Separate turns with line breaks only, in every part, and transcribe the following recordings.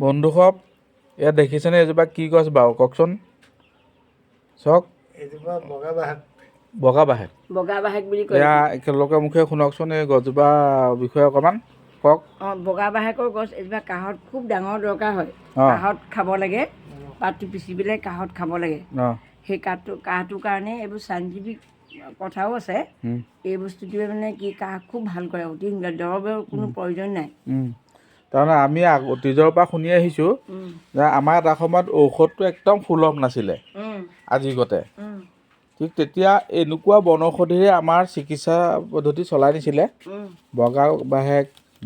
বন্ধুসব ইয়াত দেখিছেনে এজোপা কি গছ বাৰু কওকচোন চাওক
এজোপা বগাবাহাগ
বগাবাহেক বুলি কয়
এয়া একেলগে মুখে শুনকচোন এই গছজোপা বিষয়ে অকণমান কওক
বগাবাহেকৰ গছ এজোপা কাহত খুব ডাঙৰ দৰকাৰ হয়
অঁ
কাহত খাব লাগে পাতটো পিচি পেলাই কাহত খাব লাগে
অঁ
সেই কাহটোৰ কাৰণে এইবোৰ চাইণ্টিফিক কথাও আছে এই বস্তুটোৱে মানে কি কাহ খুব ভাল কৰে অতি দৰৱৰ কোনো প্ৰয়োজন নাই
তাৰমানে আমি অতীজৰ পৰা শুনি আহিছোঁ যে আমাৰ এটা সময়ত ঔষধটো একদম সুলভ নাছিলে আজিগতে ঠিক তেতিয়া এনেকুৱা বনৌষধিৰে আমাৰ চিকিৎসা পদ্ধতি চলাই নিছিলে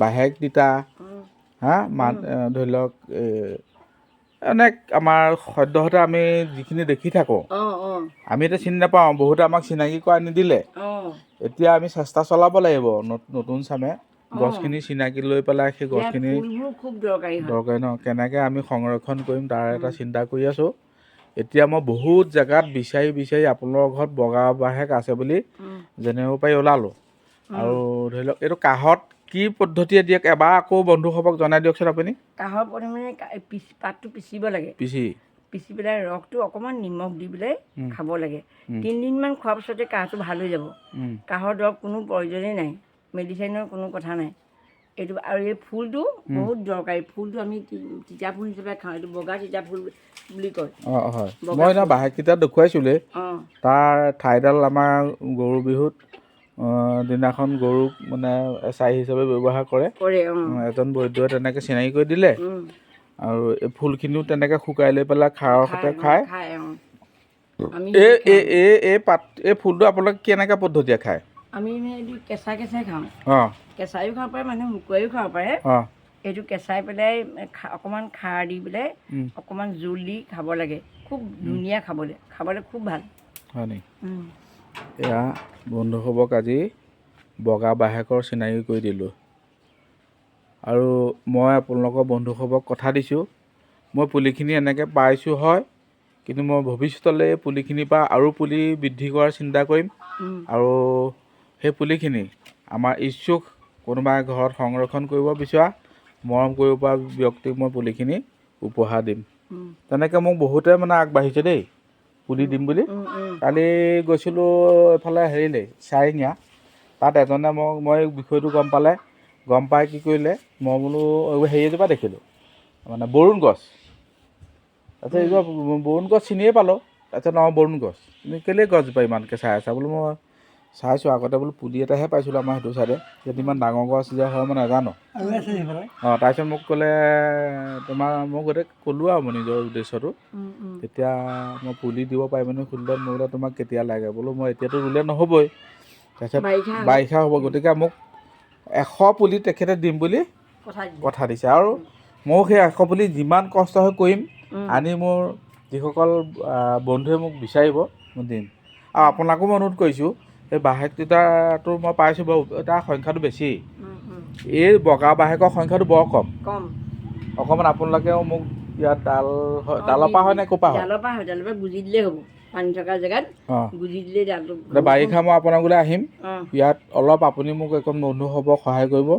বাহেক তিতা ধৰি লওক অনেক আমাৰ সদ্যহতে আমি যিখিনি দেখি থাকোঁ আমি এতিয়া চিনি নাপাওঁ বহুতে আমাক চিনাকি কৰাই নিদিলে এতিয়া আমি চেষ্টা চলাব লাগিব নতুন চামে গছখিনি চিনাকি লৈ পেলাই সেই গছখিনি
খুব দৰকাৰী
ন কেনেকৈ আমি সংৰক্ষণ কৰিম তাৰ এটা চিন্তা কৰি আছোঁ এতিয়া মই বহুত জেগাত বিচাৰি আপোনালোকৰ ঘৰত বগাবাহেক আছে বুলি জানিব পাৰি ওলালোঁ আৰু ধৰি লওক এইটো কাহত কি পদ্ধতিয়ে দিয়ক এবাৰ আকৌ বন্ধুসবক জনাই দিয়কচোন আপুনি
কাহৰ প্ৰথমে পাতটো পিচিব লাগে পিচি পেলাই ৰসটো অকণমান নিমখ দি পেলাই খাব লাগে 3 দিনমান খোৱাৰ পিছতে কাহটো ভাল হৈ যাব কাহৰ দৰৱ কোনো প্ৰয়োজনেই নাই মেডিচিনৰ কোনো কথা নাই এইটো আৰু এই ফুলটো বহুত দৰকাৰী ফুলটো আমি তিতা ফুল হিচাপে খাওঁ এইটো বগা তিতা ফুল বুলি কয়
হয় মই এতিয়া বাহেক তিতা দেখুৱাইছিলোঁ তাৰ ঠাইডাল আমাৰ গৰু বিহুত দিনাখন গৰুক মানে ছাই হিচাপে ব্যৱহাৰ কৰে এজন বৈদ্যই তেনেকৈ চিনাকি কৰি দিলে আৰু এই ফুলখিনিও তেনেকৈ শুকাই লৈ পেলাই খাৰৰ সৈতে খায় এই ফুলটো আপোনালোকে কেনেকৈ পদ্ধতিয়ে খায়
আমি এইটো কেঁচাই খাওঁ কেঁচাইও খাব পাৰে মানুহে শুকুৱাইও খাব পাৰে এইটো কেঁচাই পেলাই অকণমান খাৰ দি পেলাই অকণমান জোল দি খাব লাগে খুব ধুনীয়া খাবলৈ খুব ভাল
হয় নি এয়া বন্ধুসবক আজি বগাবাহেকৰ চিনাকি কৰি দিলোঁ আৰু মই আপোনালোকৰ বন্ধুসবক কথা দিছোঁ মই পুলিখিনি এনেকৈ পাইছোঁ হয় কিন্তু মই ভৱিষ্যতলৈ এই পুলিখিনিৰ পৰা আৰু পুলি বৃদ্ধি কৰাৰ চিন্তা কৰিম আৰু সেই পুলিখিনি আমাৰ ইচ্ছুক কোনোবাই ঘৰত সংৰক্ষণ কৰিব বিচৰা মৰম কৰিব পৰা ব্যক্তিক মই পুলিখিনি উপহাৰ দিম তেনেকৈ মোক বহুতে মানে আগবাঢ়িছে দেই পুলি দিম বুলি কালি গৈছিলোঁ এইফালে হেৰিলৈ চাৰিঙীয়া তাত এজনে মই বিষয়টো গম পাই কি কৰিলে মই বোলো হেৰি এজোপা দেখিলোঁ মানে বৰুণ গছ তাৰপিছত এইজোপা বৰুণ গছ চিনিয়ে পালোঁ তাৰপিছত বৰুণ গছ তুমি কেলেই গছজোপা ইমানকৈ চাই আছা বোলো মই চাইছোঁ আগতে বোলো পুলি এটাহে পাইছিলোঁ আমাৰ সেইটো চাইডে সেইটো ইমান ডাঙৰ গছ যে হয় মই নাজানো তাৰপিছত মোক ক'লে মই গোটেই ক'লোঁ আৰু মই নিজৰ উদ্দেশ্যটো তেতিয়া মই পুলি দিব পাৰিমনে সুধিলে মই বোলে তোমাক কেতিয়া লাগে বোলো মই এতিয়াতো ৰুলে নহ'বই তাৰপিছত বাৰিষা হ'ব গতিকে মোক 100 পুলি তেখেতে দিম বুলি কথা দিছে আৰু ময়ো সেই 100 পুলি যিমান কষ্ট হৈ কৰিম আনি মোৰ যিসকল বন্ধুৱে মোক বিচাৰিব মই দিম আৰু আপোনাকো মই অনুৰোধ কৰিছোঁ এই বাহেক তিতাটো মই পাইছোঁ বাৰু তাৰ সংখ্যাটো বেছি এই বগাবাহেকৰ সংখ্যাটো বৰ কম অকণমান আপোনালোকেও মোক ইয়াত ডালৰ পৰা হয় নে ক'ৰ পৰা হয়
ডালৰ পৰা গুজি দিলেই হ'ব পানী থকা জেগাত গুজি দিলেই ডালটো
বাৰিষা মই আপোনালোকলৈ আহিম ইয়াত অলপ আপুনি মোক এখন বন্ধুসবক সহায় কৰিব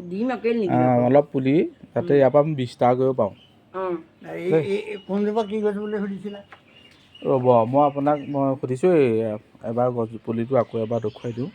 অলপ পুলি যাতে ইয়াৰ পৰা আমি বিস্তাৰ কৰিব পাৰোঁ
কোনজোপা কি গছ বুলি সুধিছিলে
ৰ'ব মই আপোনাক সুধিছোঁ এবাৰ পুলিটো আকৌ এবাৰ দেখুৱাই দিওঁ